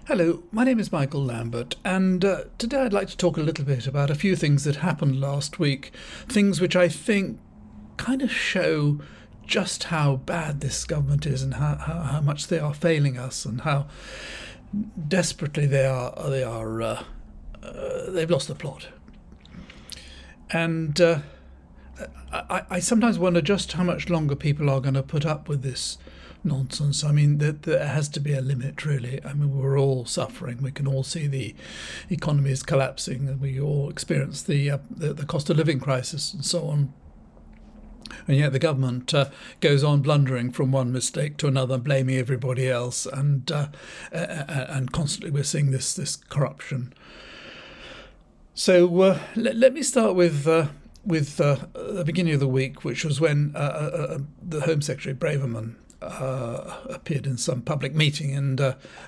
Hello, my name is Michael Lambert, and today I'd like to talk a little bit about a few things that happened last week, things which I think kind of show just how bad this government is and how much they are failing us and how desperately they've lost the plot. And I sometimes wonder just how much longer people are going to put up with this nonsense. I mean, there has to be a limit, really. I mean, we're all suffering. We can all see the economy is collapsing, and we all experience the cost of living crisis and so on. And yet the government goes on blundering from one mistake to another, blaming everybody else, and constantly we're seeing this corruption. So let me start with the beginning of the week, which was when the Home Secretary Braverman appeared in some public meeting, and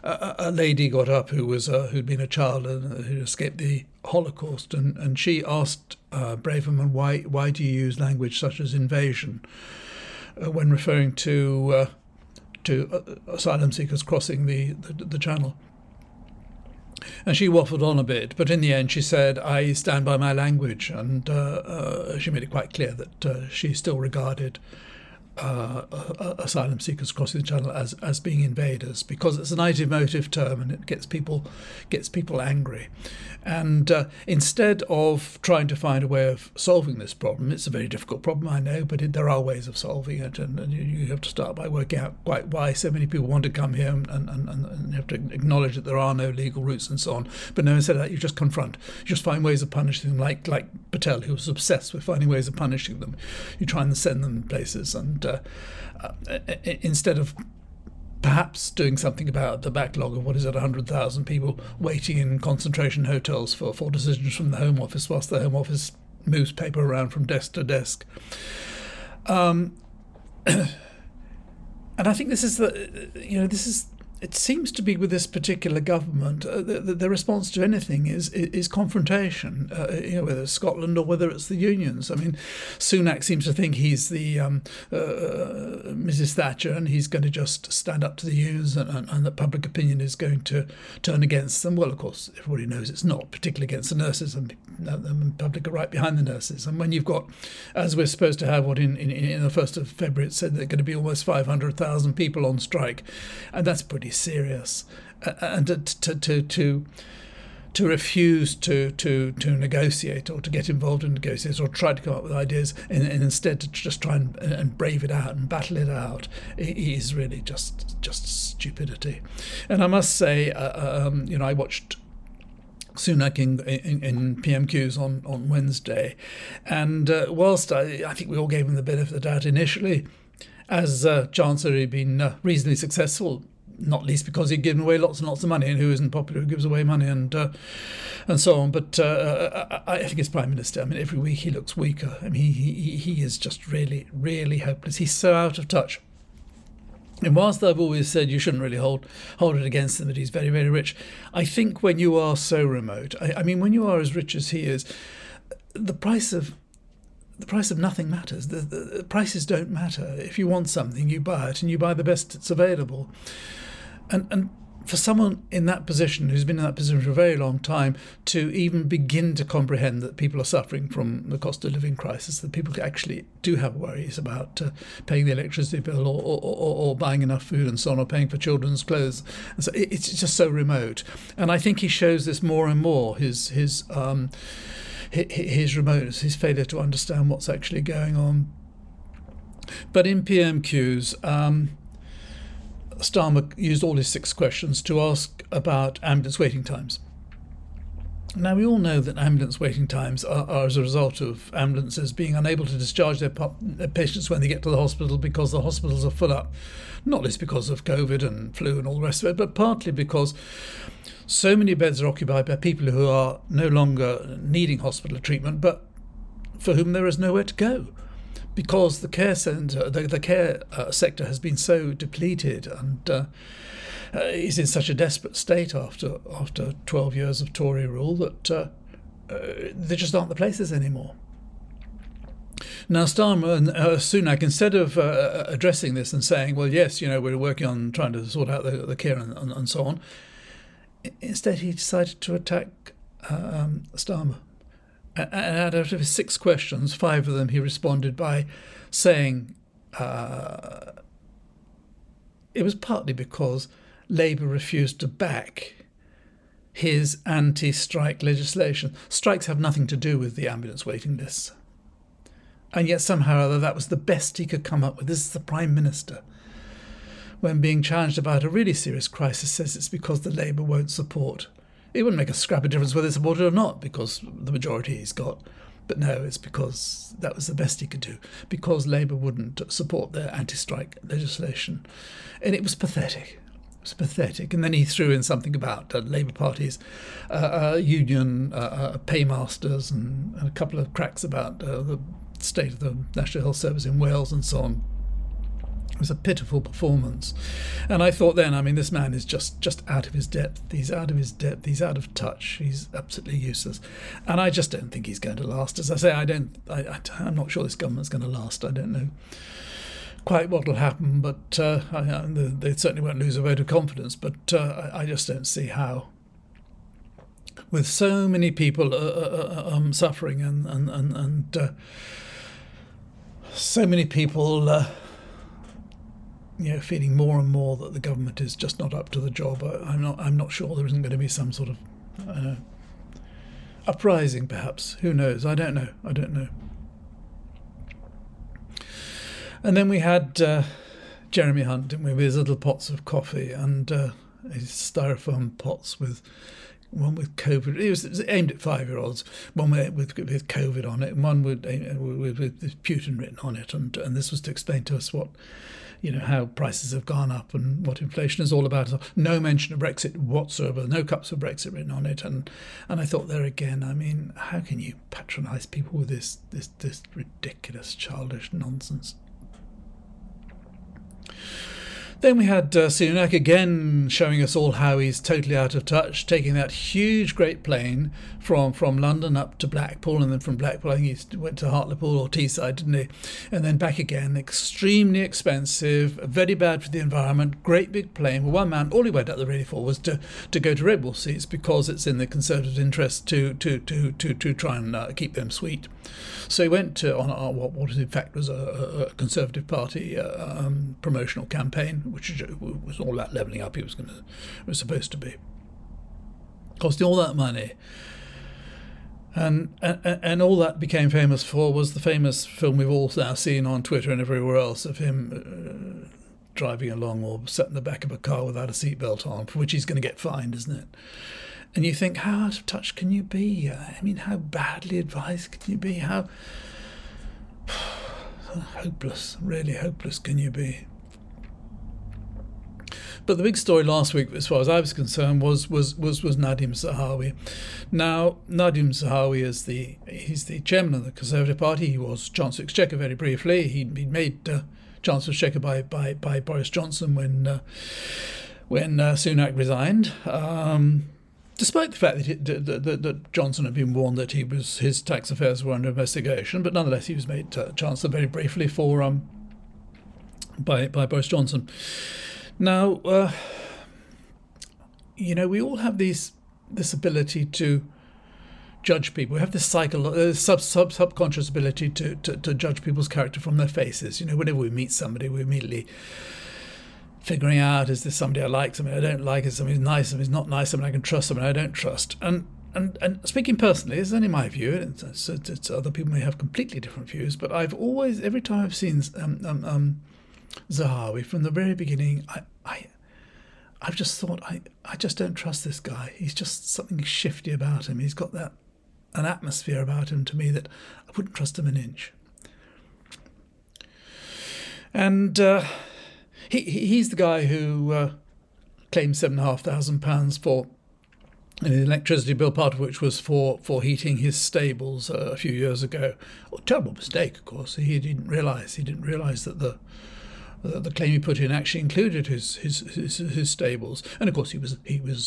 a lady got up who'd been a child and who escaped the Holocaust, and she asked Braverman, why do you use language such as invasion when referring to asylum seekers crossing the channel? And she waffled on a bit, but in the end she said, I stand by my language, and she made it quite clear that she still regarded asylum seekers crossing the channel as being invaders, because it's an emotive term and it gets people angry. And instead of trying to find a way of solving this problem, it's a very difficult problem, I know, but there are ways of solving it, and you have to start by working out quite why so many people want to come here, and you have to acknowledge that there are no legal routes and so on. But no, instead of that, you just confront, you just find ways of punishing them, like Patel, who was obsessed with finding ways of punishing them. You try and send them places, and instead of perhaps doing something about the backlog of 100,000 people waiting in concentration hotels for decisions from the Home Office, whilst the Home Office moves paper around from desk to desk. And I think this is it seems to be with this particular government, the response to anything is confrontation, whether it's Scotland or whether it's the unions. I mean, Sunak seems to think he's the Mrs. Thatcher, and he's going to just stand up to the unions, and that public opinion is going to turn against them. Well, of course, everybody knows it's not, particularly against the nurses, and the public are right behind the nurses. And when you've got, as we're supposed to have, in the 1st of February, it said there are going to be almost 500,000 people on strike, and that's pretty serious, and to refuse to negotiate or to get involved in negotiations or try to come up with ideas and instead to just try and brave it out and battle it out is really just stupidity. And I must say, I watched Sunak in PMQs on Wednesday, and whilst I think we all gave him the benefit of the doubt initially, as Chancellor, he'd been reasonably successful, not least because he'd given away lots and lots of money, and who isn't popular who gives away money, and so on. But I think as Prime Minister, I mean, every week he looks weaker. I mean, he is just really, really hopeless. He's so out of touch. And whilst I've always said you shouldn't really hold it against him that he's very, very rich, I think when you are so remote, I mean, when you are as rich as he is, the price of nothing matters. The prices don't matter. If you want something, you buy it, and you buy the best that's available. And for someone in that position, who's been in that position for a very long time, to even begin to comprehend that people are suffering from the cost of living crisis, that people actually do have worries about paying the electricity bill or buying enough food and so on, or paying for children's clothes. And so it's just so remote. And I think he shows this more and more, his remoteness, his failure to understand what's actually going on. But in PMQs, Starmer used all his 6 questions to ask about ambulance waiting times. Now, we all know that ambulance waiting times are as a result of ambulances being unable to discharge their patients when they get to the hospital, because the hospitals are full up, not least because of COVID and flu and all the rest of it, but partly because so many beds are occupied by people who are no longer needing hospital treatment, but for whom there is nowhere to go, because the care sector has been so depleted and is in such a desperate state after 12 years of Tory rule that there just aren't the places anymore. Now, Starmer and Sunak, instead of addressing this and saying, well, yes, we're working on trying to sort out the care and so on, instead he decided to attack Starmer. And out of his 6 questions, 5 of them he responded by saying it was partly because Labour refused to back his anti-strike legislation. Strikes have nothing to do with the ambulance waiting lists. And yet somehow or other that was the best he could come up with. This is the Prime Minister, when being challenged about a really serious crisis, says it's because the Labour won't support. It wouldn't make a scrap of difference whether they supported it or not, because the majority he's got. But no, it's because that was the best he could do, because Labour wouldn't support their anti-strike legislation. And it was pathetic. It was pathetic. And then he threw in something about Labour Party's union paymasters and a couple of cracks about the state of the National Health Service in Wales and so on. It was a pitiful performance. And I thought then, I mean, this man is just out of his depth. He's out of his depth. He's out of touch. He's absolutely useless. And I just don't think he's going to last. As I say, I'm not sure this government's going to last. I don't know quite what will happen, but they certainly won't lose a vote of confidence. But I just don't see how. With so many people suffering and so many people feeling more and more that the government is just not up to the job, I'm not sure there isn't going to be some sort of uprising, perhaps. Who knows? I don't know. And then we had Jeremy Hunt, didn't we, with his little pots of coffee and his styrofoam pots with one with COVID. It was aimed at 5-year-olds. One with COVID on it, and one with Putin written on it. And this was to explain to us what, how prices have gone up and what inflation is all about. No mention of Brexit whatsoever. No cups of Brexit written on it. And I thought there again, I mean, how can you patronise people with this ridiculous, childish nonsense? Then we had Sunak again showing us all how he's totally out of touch, taking that huge, great plane from London up to Blackpool, and then from Blackpool, I think he went to Hartlepool or Teesside, didn't he? And then back again, extremely expensive, very bad for the environment, great big plane. Well, one man, all he went up there really for was to go to Red Bull seats, because it's in the Conservative interest to try and keep them sweet. So he went to on what in fact was a Conservative Party promotional campaign, which was all that levelling up he was supposed to be, costing all that money, and all that became famous for was the famous film we've all now seen on Twitter and everywhere else of him driving along or sat in the back of a car without a seatbelt on, for which he's going to get fined, isn't it? And you think, how out of touch can you be? I mean, how badly advised can you be? How hopeless, really hopeless can you be? But the big story last week, as far as I was concerned, was Nadhim Zahawi. Now, Nadhim Zahawi he's the chairman of the Conservative Party. He was Chancellor Exchequer very briefly. He'd been made Chancellor Exchequer by Boris Johnson when Sunak resigned. Despite the fact that Johnson had been warned that his tax affairs were under investigation, but nonetheless he was made Chancellor very briefly by Boris Johnson. Now, we all have this ability to judge people. We have this subconscious ability to judge people's character from their faces. Whenever we meet somebody, we immediately figuring out, is this somebody I like, somebody I don't like, is somebody nice, somebody's not nice, somebody I can trust, somebody I don't trust. And speaking personally, it's only my view, it's other people may have completely different views, but I've always, every time I've seen Zahawi from the very beginning, I've just thought, I just don't trust this guy. He's just something shifty about him. He's got an atmosphere about him to me that I wouldn't trust him an inch. And he's the guy who claimed £7,500 for an electricity bill, part of which was for heating his stables a few years ago. A terrible mistake, of course. He didn't realise that the claim he put in actually included his stables, and of course he was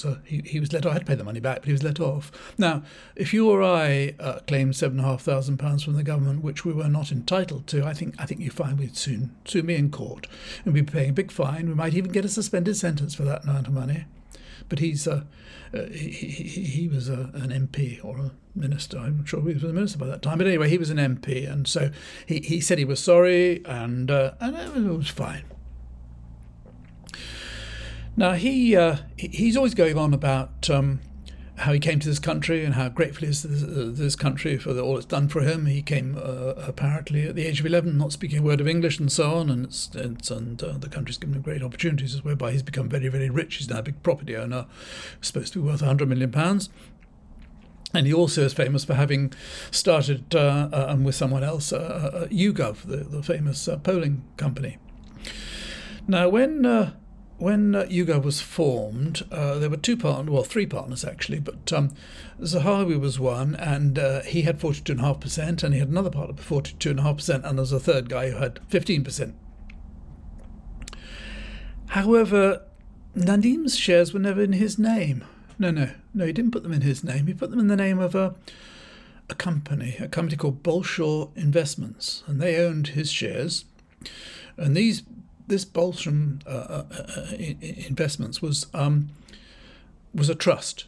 let off. I had to pay the money back, but he was let off. Now, if you or I claimed £7,500 from the government, which we were not entitled to, I think you find we'd soon sue me in court, and we'd be paying a big fine. We might even get a suspended sentence for that amount of money. but he was an MP or a minister. I'm not sure he was a minister by that time, but anyway, he was an MP, and so he said he was sorry, and it was fine. Now he's always going on about how he came to this country and how grateful he is to this country for all it's done for him. He came apparently at the age of 11, not speaking a word of English and so on, and the country's given him great opportunities, whereby he's become very, very rich. He's now a big property owner, supposed to be worth £100 million. And he also is famous for having started, with someone else, YouGov, the famous polling company. Now, when YouGov was formed, there were three partners actually, but Zahawi was one, and he had 42.5%, and he had another partner for 42.5%, and there was a third guy who had 15%. However, Nadim's shares were never in his name. No, he didn't put them in his name. He put them in the name of a company called Bolshoi Investments, and they owned his shares, and this Bolshoi Investments was a trust,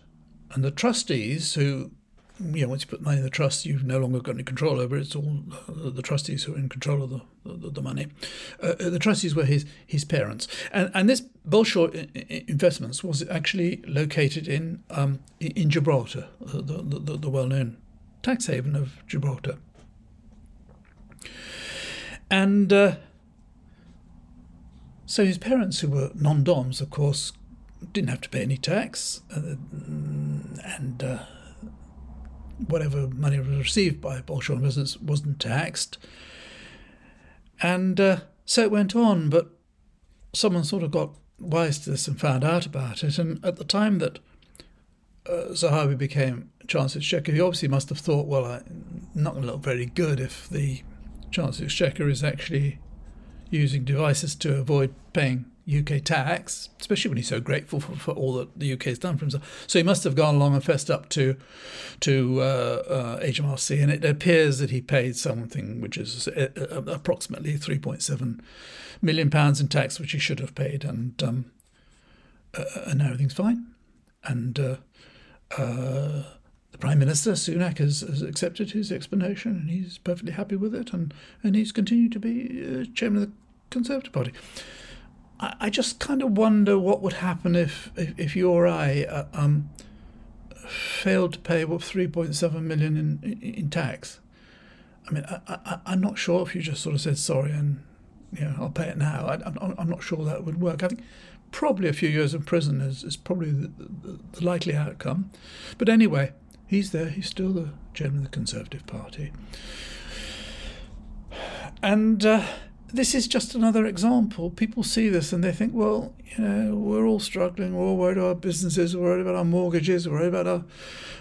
and the trustees who, once you put money in the trust, you've no longer got any control over it. It's all the trustees who are in control of the money. The trustees were his parents, and this Bolshoi Investments was actually located in Gibraltar, the well-known tax haven of Gibraltar, and. So his parents, who were non-doms, of course, didn't have to pay any tax, and whatever money was received by Bolshoi Investments wasn't taxed. And so it went on, but someone sort of got wise to this and found out about it. And at the time that Zahawi became Chancellor of Exchequer, he obviously must have thought, well, I'm not going to look very good if the Chancellor of Exchequer is actually using devices to avoid paying UK tax, especially when he's so grateful for all that the UK has done for himself. So he must have gone along and fessed up to HMRC, and it appears that he paid something which is approximately £3.7 million in tax, which he should have paid, and now everything's fine. And the Prime Minister, Sunak, has accepted his explanation, and he's perfectly happy with it, and he's continued to be chairman of the Conservative Party. I just kind of wonder what would happen if you or I failed to pay 3.7 million in tax. I mean, I'm not sure if you just sort of said sorry and I'll pay it now. I'm not sure that would work. I think probably a few years in prison is probably the likely outcome. But anyway, he's there. He's still the chairman of the Conservative Party. And this is just another example. People see this and they think, well, we're all struggling. We're all worried about our businesses. We're worried about our mortgages. We're worried about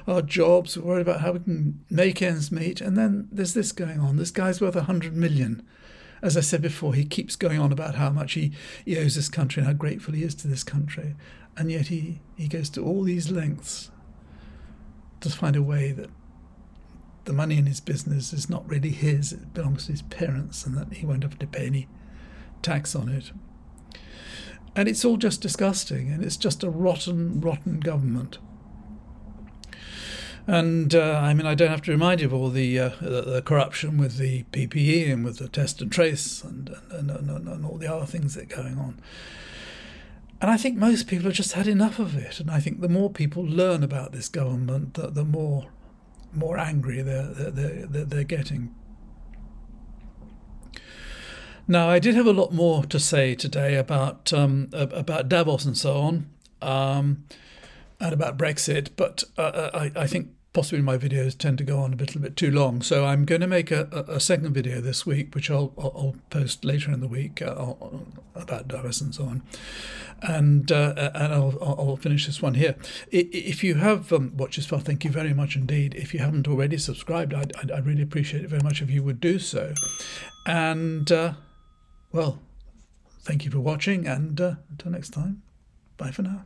our jobs. We're worried about how we can make ends meet. And then there's this going on. This guy's worth 100 million. As I said before, he keeps going on about how much he owes this country and how grateful he is to this country. And yet he goes to all these lengths to find a way that the money in his business is not really his, it belongs to his parents, and that he won't have to pay any tax on it. And it's all just disgusting, and it's just a rotten, rotten government. And I mean, I don't have to remind you of all the corruption with the PPE and with the test and trace and all the other things that are going on. And I think most people have just had enough of it. And I think the more people learn about this government, the more angry they're getting. Now, I did have a lot more to say today about Davos and so on, and about Brexit, but I think possibly my videos tend to go on a little bit too long. So I'm going to make a second video this week, which I'll post later in the week about Davos and so on, and I'll finish this one here. If you have watched this far, thank you very much indeed. If you haven't already subscribed, I'd really appreciate it very much if you would do so. And well, thank you for watching, and until next time, bye for now.